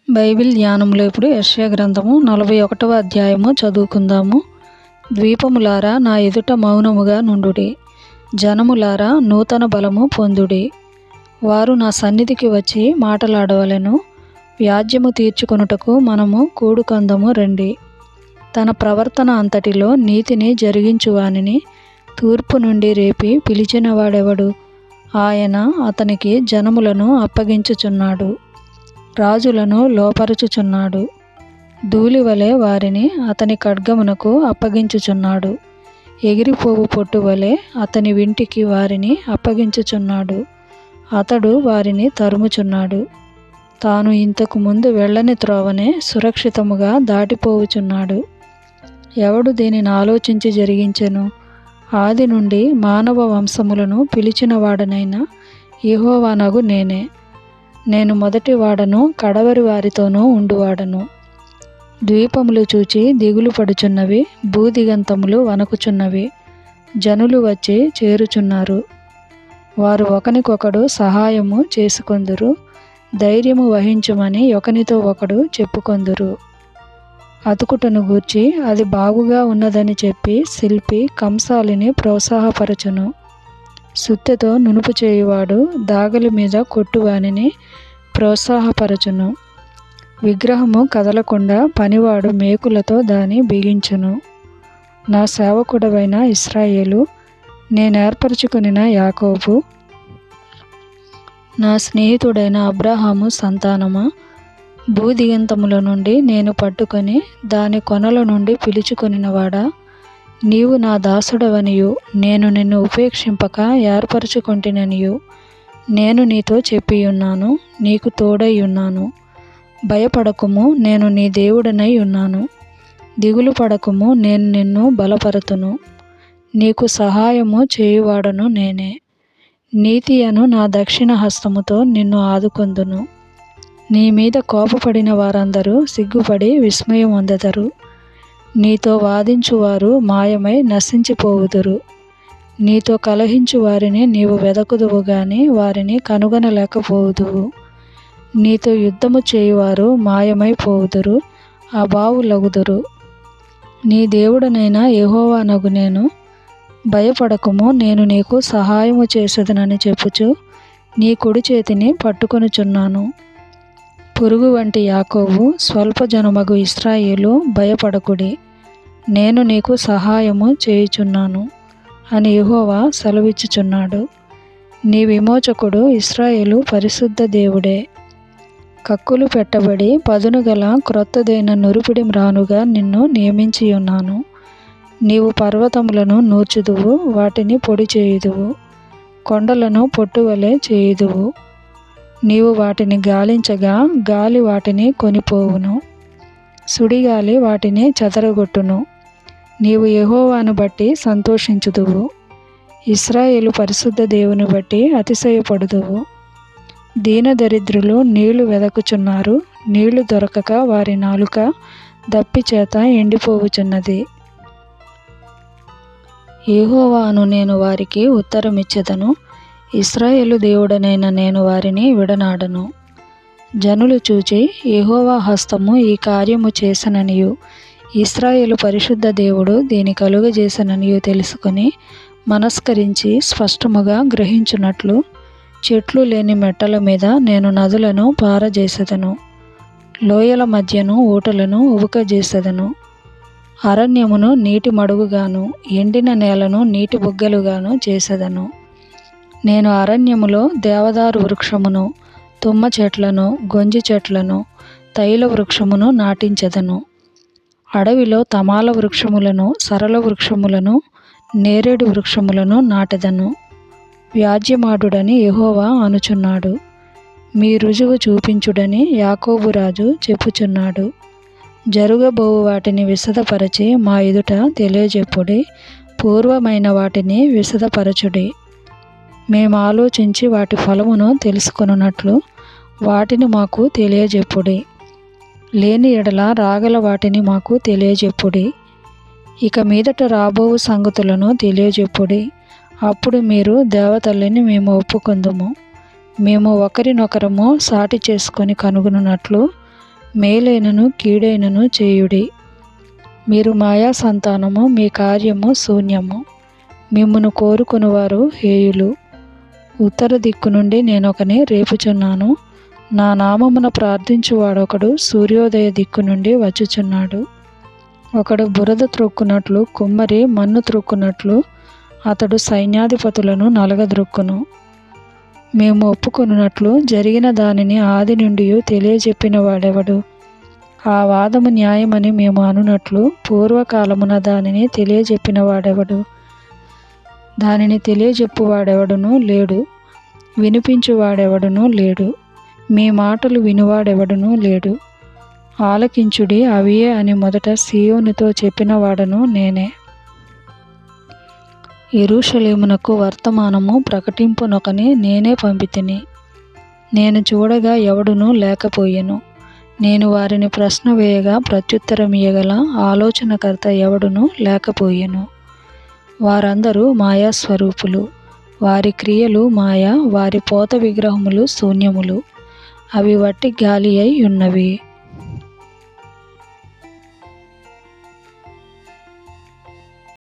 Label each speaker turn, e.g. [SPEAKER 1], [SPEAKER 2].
[SPEAKER 1] Bible ధ్యానంలో ఇప్పుడు యెషయా గ్రంథము 41వ అధ్యాయము చదువుకుందాము. ద్వీపములారా నా ఎదుట మౌనముగా నుండుడి, జనములారా నూతన బలము పొందుడి. వారు నా సన్నిధికి వచ్చి మాటలాడవలెను, వ్యాజ్యము తీర్చుకొనుటకు మనము కూడుకొందము రండి. తన ప్రవర్తన అంతటిలో నీతిని జరిగించువానిని తూర్పు నుండి రేపి పిలిచినవాడెవడు? ఆయన అతనికి జనములను అప్పగించుచున్నాడు, రాజులను లోపరుచుచున్నాడు. ధూళివలె వారిని అతని ఖడ్గమునకు అప్పగించుచున్నాడు, ఎగిరిపోవు పొట్టు వలె అతని వింటికి వారిని అప్పగించుచున్నాడు. అతడు వారిని తరుముచున్నాడు, తాను ఇంతకు ముందు వెళ్ళని త్రోవనే సురక్షితముగా దాటిపోవుచున్నాడు. ఎవడు దీనిని ఆలోచించి జరిగించెను? ఆది నుండి మానవ వంశములను పిలిచిన వాడనైన యెహోవానగు నేనే. నేను మొదటి వాడను, కడవరి వారితోనూ ఉండువాడను. ద్వీపములు చూచి దిగులు పడుచున్నవి, భూదిగంతములు వణకుచున్నవి. జనులు వచ్చి చేరుచున్నారు, వారు ఒకనికొకడు సహాయము చేసుకొందురు, ధైర్యము వహించుమని ఒకనితో ఒకడు చెప్పుకొందురు. అతుకుటను గూర్చి అది బాగుగా ఉన్నదని చెప్పి శిల్పి కంసాలిని ప్రోత్సాహపరచును. సుత్తెతో నునుపు చేయువాడు దాగలి మీద కొట్టువానిని ప్రోత్సాహపరచును. విగ్రహము కదలకుండా పనివాడు మేకులతో దాని బిగించును. నా సేవకుడవైన ఇశ్రాయేలు, నేనేర్పరచుకొనిన యాకోబు, నా స్నేహితుడైన అబ్రాహాము సంతానమా, భూదిగంతముల నుండి నేను పట్టుకొని దాని కొనల నుండి పిలుచుకొనినవాడా, నీవు నా దాసుడవనియు నేను నిన్ను ఉపేక్షింపక ఏర్పరచుకొంటిననియు నేను నీతో చెప్పియున్నాను, నీకు తోడై ఉన్నాను. భయపడకుము, నేను నీ దేవుడనై ఉన్నాను. దిగులు పడకుము, నేను నిన్ను బలపరతును. నీకు సహాయము చేయువాడను నేనే. నీతి అను నా దక్షిణ హస్తముతో నిన్ను ఆదుకొందును. నీ మీద కోపపడిన వారందరూ సిగ్గుపడి విస్మయం పొందెదరు. నీతో వాదించువారు మాయమై నశించిపోవుదురు. నీతో కలహించు వారిని నీవు వెదకుదువు గాని వారిని కనుగొనలేకపోవుదువు. నీతో యుద్ధము చేయువారు మాయమైపోవుదురు, అభావులగుదురు. నీ దేవుడనైన యెహోవానగు నేను. భయపడకుము, నేను నీకు సహాయము చేసేదనని చెప్పుచు నీ కుడి చేతిని పట్టుకొనుచున్నాను. పురుగు వంటి యాకోబు, స్వల్ప జనమగు ఇశ్రాయేలు, భయపడకుడి, నేను నీకు సహాయము చేయుచున్నాను అని యెహోవా సెలవిచ్చుచున్నాడు. నీ విమోచకుడు ఇశ్రాయేలు పరిశుద్ధ దేవుడే. కక్కులు పెట్టబడి పదునుగల క్రొత్తదైన నురిపిడి మ్రానుగా నిన్ను నియమించియున్నాను. నీవు పర్వతములను నూర్చుదువు, వాటిని పొడి చేయుదువు, కొండలను పొట్టువలె చేయుదువు. నీవు వాటిని గాలించగా గాలి వాటిని కొనిపోవును, సుడిగాలి వాటిని చెదరగొట్టును. నీవు యెహోవాను బట్టి సంతోషించుదువు, ఇశ్రాయేలు పరిశుద్ధ దేవుని బట్టి అతిశయపడుదువు. దీనదరిద్రులు నీళ్లు వెదకుచున్నారు, నీళ్లు దొరకక వారి నాలుక దప్పిచేత ఎండిపోవుచున్నది. యెహోవాను నేను వారికి ఉత్తరమిచ్చెదను, ఇశ్రాయేలు దేవుడనైన నేను వారిని విడనాడను. జనులు చూచి యెహోవా హస్తము ఈ కార్యము చేసెననియు, ఇశ్రాయేలు పరిశుద్ధ దేవుడు దీని కలుగజేసెననియు తెలుసుకొని మనస్కరించి స్పష్టముగా గ్రహించున్నట్లు చెట్లు లేని మెట్టల మీద నేను నదులను పారజేసెదను, లోయల మధ్యను ఊటలను ఉబుకజేసెదను. అరణ్యమును నీటి మడుగుగాను, ఎండిన నేలను నీటి బుగ్గలుగాను చేసెదను. నేను అరణ్యములో దేవదారు వృక్షమును, తుమ్మ చెట్లను, గొంజి చెట్లను, తైల వృక్షమును నాటించెదను. అడవిలో తమాల వృక్షములను, సరళ వృక్షములను, నేరేడు వృక్షములను నాటెదను. వ్యాజ్యమాడుడని యెహోవా అనుచున్నాడు, మీ రుజువు చూపించుడని యాకోబు రాజు చెప్పుచున్నాడు. జరుగబోవు వాటిని విశదపరచి మా ఎదుట తెలియజెప్పుడి, పూర్వమైన వాటిని విశదపరచుడి. మేము ఆలోచించి వాటి ఫలమును తెలుసుకొనున్నట్లు వాటిని మాకు తెలియజెప్పుడి. లేని ఎడల రాగల వాటిని మాకు తెలియజెప్పుడి. ఇక మీదట రాబోవు సంగతులను తెలియజెప్పుడి. అప్పుడు మీరు దేవతల్లిని మేము ఒప్పుకొందుము, మేము ఒకరినొకరము సాటి చేసుకొని కనుగొనున్నట్లు మేలైనను కీడైనను చేయుడి. మీరు మాయా సంతానము, మీ కార్యము శూన్యము. మిమ్మును కోరుకొనువారు హేయులు. ఉత్తర దిక్కు నుండి నేనొకని రేపుచున్నాను. నా నామమున ప్రార్థించువాడొకడు సూర్యోదయ దిక్కు నుండి వచ్చుచున్నాడు. ఒకడు బురద త్రొక్కునట్లు, కుమ్మరి మన్ను త్రొక్కునట్లు అతడు సైన్యాధిపతులను నలగద్రొక్కును. మేము ఒప్పుకొనున్నట్లు జరిగిన దానిని ఆది నుండి తెలియజెప్పిన వాడెవడు? ఆ వాదము న్యాయమని మేము అనునట్లు పూర్వకాలమున దానిని తెలియజెప్పిన వాడెవడు? దానిని తెలియజెప్పువాడెవడునూ లేడు, వినిపించువాడెవడునూ లేడు, మీ మాటలు వినువాడెవడునూ లేడు. ఆలకించుడి, అవియే అని మొదట సీయోనుతో చెప్పిన వాడను నేనే. యెరూషలేమునకు వర్తమానము ప్రకటింపునొకని నేనే పంపితిని. నేను చూడగా ఎవడునూ లేకపోయెను. నేను వారిని ప్రశ్న వేయగా ప్రత్యుత్తరమియ్యగల ఆలోచనకర్త ఎవడునూ లేకపోయెను. వారందరూ మాయాస్వరూపులు. వారి క్రియలు మాయ, వారి పోత విగ్రహములు శూన్యములు. అవి వట్టి గాలి అయి ఉన్నవి.